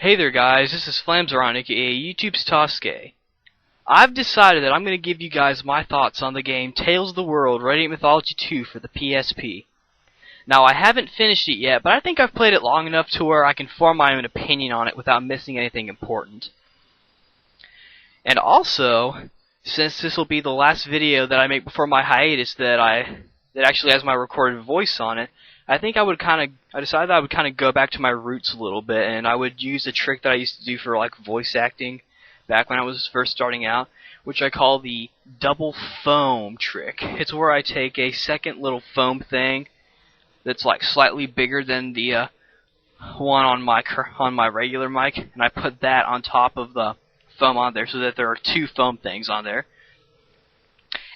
Hey there guys, this is Flamsaron, aka YouTube's Tosuke. I've decided that I'm going to give you guys my thoughts on the game Tales of the World Radiant Mythology 2 for the PSP. Now I haven't finished it yet, but I think I've played it long enough to where I can form my own opinion on it without missing anything important. And also, since this will be the last video that I make before my hiatus that actually has my recorded voice on it, I decided that I would kind of go back to my roots a little bit, and I would use a trick that I used to do for like voice acting back when I was first starting out, which I call the double foam trick. It's where I take a second little foam thing that's like slightly bigger than the one on my regular mic, and I put that on top of the foam on there so that there are two foam things on there.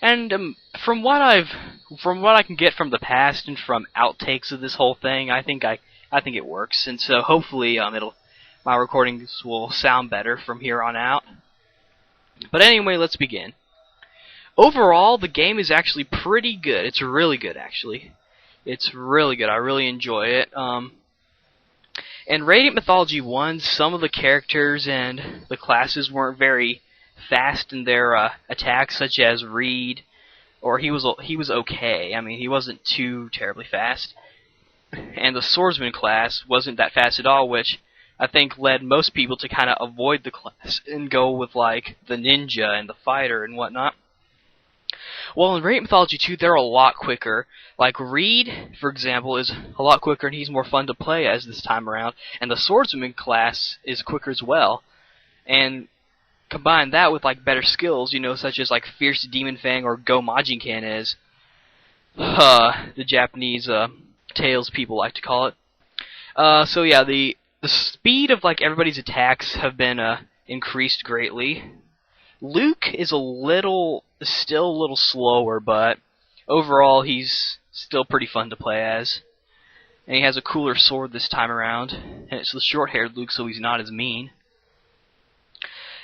And from what I can get from the past and from outtakes of this whole thing, I think it works, and so hopefully my recordings will sound better from here on out. But anyway, let's begin. Overall, the game is actually pretty good. It's really good, actually. It's really good. I really enjoy it. In Radiant Mythology 1, some of the characters and the classes weren't very fast in their attacks, such as Reed, or he was okay. I mean, he wasn't too terribly fast. And the swordsman class wasn't that fast at all, which I think led most people to kind of avoid the class and go with like the ninja and the fighter and whatnot. Well, in Radiant Mythology 2, they're a lot quicker. Like Reed, for example, is a lot quicker and he's more fun to play as this time around. And the swordsman class is quicker as well. And combine that with like better skills, such as like Fierce Demon Fang or Go Majinkan, as the Japanese Tales people like to call it. So yeah, the speed of like everybody's attacks have been increased greatly. Luke is still a little slower, but overall he's still pretty fun to play as. And he has a cooler sword this time around, and it's the short-haired Luke, so he's not as mean.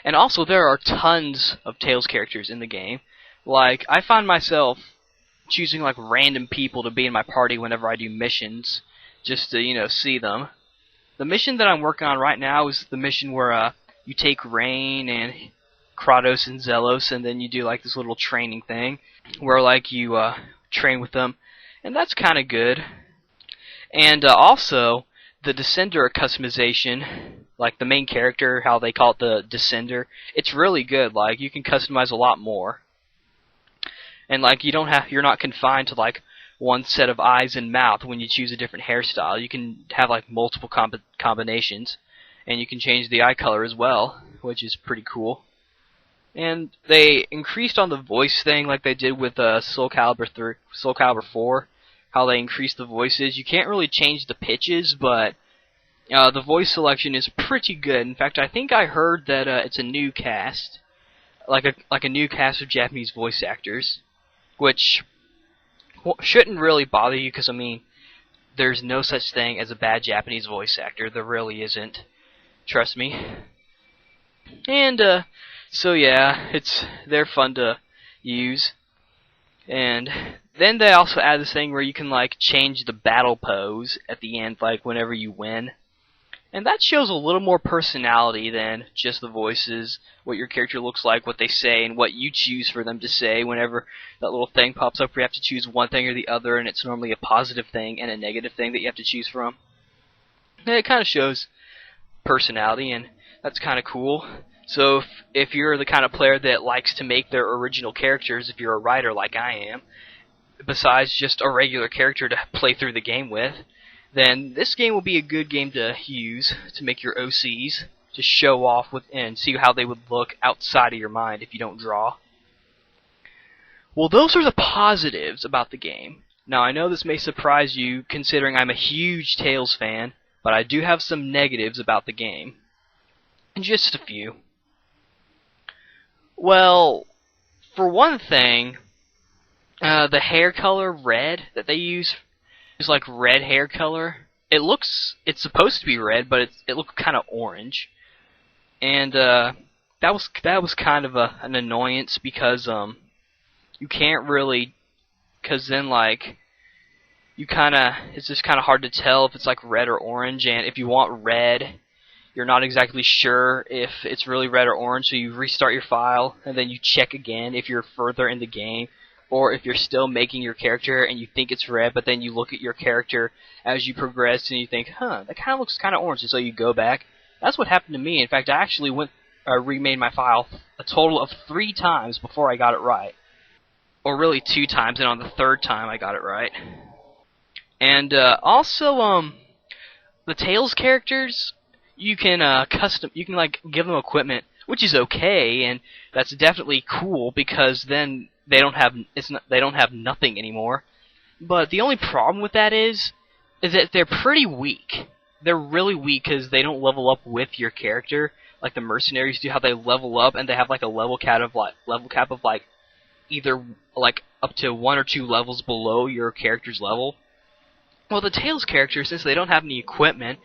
And also, there are tons of Tales characters in the game. Like, I find myself choosing like random people to be in my party whenever I do missions, just to, see them. The mission that I'm working on right now is the mission where you take Rain and Kratos and Zelos, and then you do like this little training thing, where like you train with them, and that's kind of good. And also, the Descender customization, like the main character, how they call it the Descender, it's really good. Like, you can customize a lot more. And like, you're not confined to like one set of eyes and mouth when you choose a different hairstyle. You can have like multiple combinations, and you can change the eye color as well, which is pretty cool. And they increased on the voice thing like they did with Soul Calibur 4, how they increased the voices. You can't really change the pitches, but the voice selection is pretty good. In fact, I think I heard that it's a new cast, like a new cast of Japanese voice actors, which shouldn't really bother you, because I mean, there's no such thing as a bad Japanese voice actor. There really isn't. Trust me. And so yeah, they're fun to use. And then they also add this thing where you can like change the battle pose at the end, like whenever you win. And that shows a little more personality than just the voices, what your character looks like, what they say, and what you choose for them to say whenever that little thing pops up where you have to choose one thing or the other, and it's normally a positive thing and a negative thing that you have to choose from. And it kind of shows personality, and that's kind of cool. So if you're the kind of player that likes to make their original characters, if you're a writer like I am, besides just a regular character to play through the game with, then this game will be a good game to use to make your OCs, to show off with and see how they would look outside of your mind if you don't draw. Well, those are the positives about the game. Now, I know this may surprise you, considering I'm a huge Tales fan, but I do have some negatives about the game. Just a few. Well, for one thing, the hair color red that they use is like red hair color. It's supposed to be red, but it looks kind of orange. And that was kind of an annoyance, because you can't really, because then like it's just kind of hard to tell if it's like red or orange. And if you want red, you're not exactly sure if it's really red or orange, so you restart your file, and then you check again if you're further in the game, or if you're still making your character and you think it's red, but then you look at your character as you progress and you think, huh, that kind of looks kind of orange, and so you go back. That's what happened to me. In fact, I actually remade my file a total of 3 times before I got it right. Or really 2 times, and on the 3rd time I got it right. And also, the Tails characters, you can like give them equipment, which is okay, and that's definitely cool because then they don't have nothing anymore. But the only problem with that is that they're pretty weak. They're really weak because they don't level up with your character like the mercenaries do. How they level up, and they have like a level cap of like either like up to 1 or 2 levels below your character's level. Well, the Tails characters, since they don't have any equipment,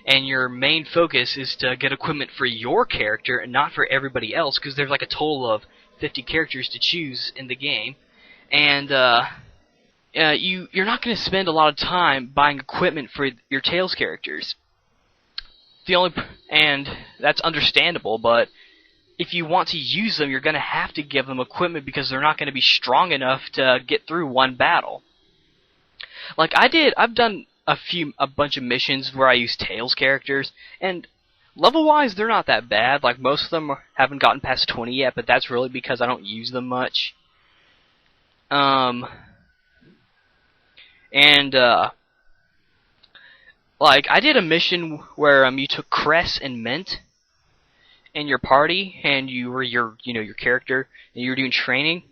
and your main focus is to get equipment for your character and not for everybody else, because there's like a total of 50 characters to choose in the game, and you're not going to spend a lot of time buying equipment for your Tails characters. And that's understandable, but if you want to use them, you're going to have to give them equipment because they're not going to be strong enough to get through one battle. Like I've done a bunch of missions where I use Tails characters, and level-wise, they're not that bad. Like, most of them haven't gotten past 20 yet, but that's really because I don't use them much. Like, I did a mission where you took Cress and Mint in your party, and you were your character, and you were doing training.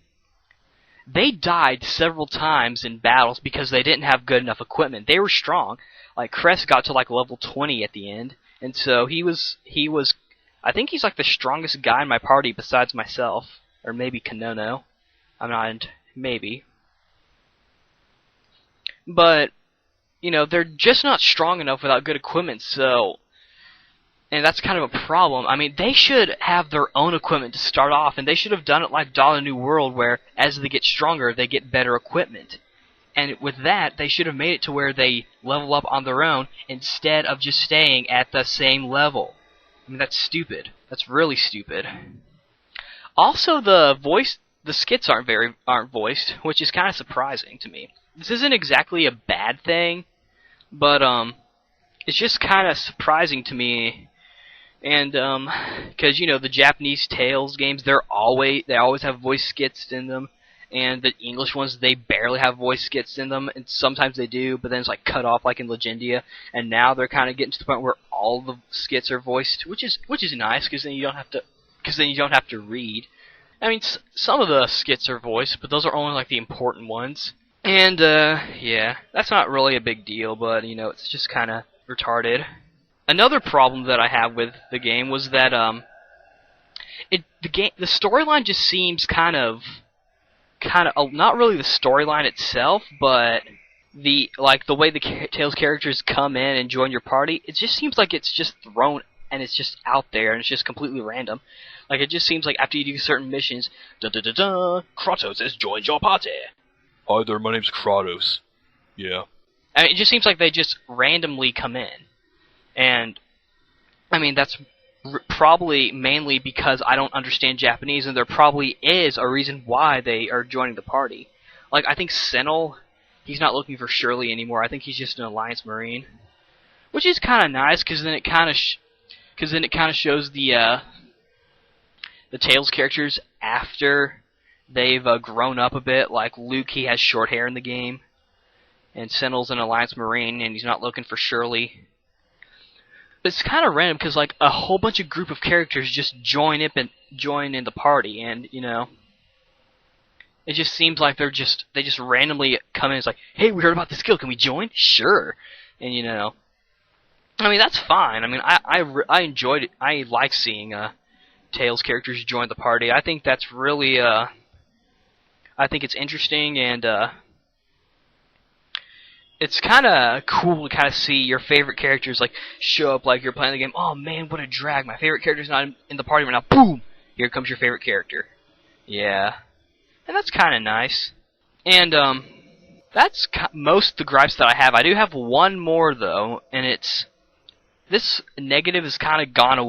They died several times in battles because they didn't have good enough equipment. They were strong. Like, Cress got to like level 20 at the end, and so he was I think he's like the strongest guy in my party besides myself, or maybe Kanono. I'm not, maybe. But they're just not strong enough without good equipment, so, and that's kind of a problem. I mean, they should have their own equipment to start off, and they should have done it like Dawn of the New World, where as they get stronger, they get better equipment. And with that, they should have made it to where they level up on their own instead of just staying at the same level. I mean, that's stupid. That's really stupid. Also, the skits aren't voiced, which is kind of surprising to me. This isn't exactly a bad thing, but it's just kind of surprising to me. And because the Japanese Tales games, they always have voice skits in them, and the English ones, they barely have voice skits in them, and sometimes they do, but then it's like cut off, like in Legendia. And now they're kind of getting to the point where all the skits are voiced, which is nice, because then you don't have to read. I mean, some of the skits are voiced, but those are only like the important ones. And yeah, that's not really a big deal, but it's just kind of retarded. Another problem that I have with the game was that the storyline just seems kind of not really the storyline itself, but the way the Tails characters come in and join your party. It just seems like it's just thrown and it's just out there and it's just completely random. Like, it just seems like after you do certain missions, Kratos has joined your party. Hi there, my name's Kratos. Yeah. I mean, it just seems like they just randomly come in. And, I mean, that's probably mainly because I don't understand Japanese, and there probably is a reason why they are joining the party. Like, I think Senel, he's not looking for Shirley anymore. I think he's just an Alliance Marine. Which is kind of nice, because then it kind of shows the Tails characters after they've grown up a bit. Like Luke, he has short hair in the game, and Senel's an Alliance Marine, and he's not looking for Shirley. But it's kind of random because like a whole bunch of group of characters just join in the party, and it just seems like they just randomly come in. It's like, hey, we heard about this skill, can we join? Sure, and I mean, that's fine. I mean, I enjoyed it. I like seeing Tails characters join the party. I think that's really I think it's interesting, and it's kind of cool to kind of see your favorite characters like show up like you're playing the game. Oh man, what a drag! My favorite character's not in the party right now. Boom! Here comes your favorite character. Yeah, and that's kind of nice. And that's most of the gripes that I have. I do have one more though, and it's this negative has kind of gone away.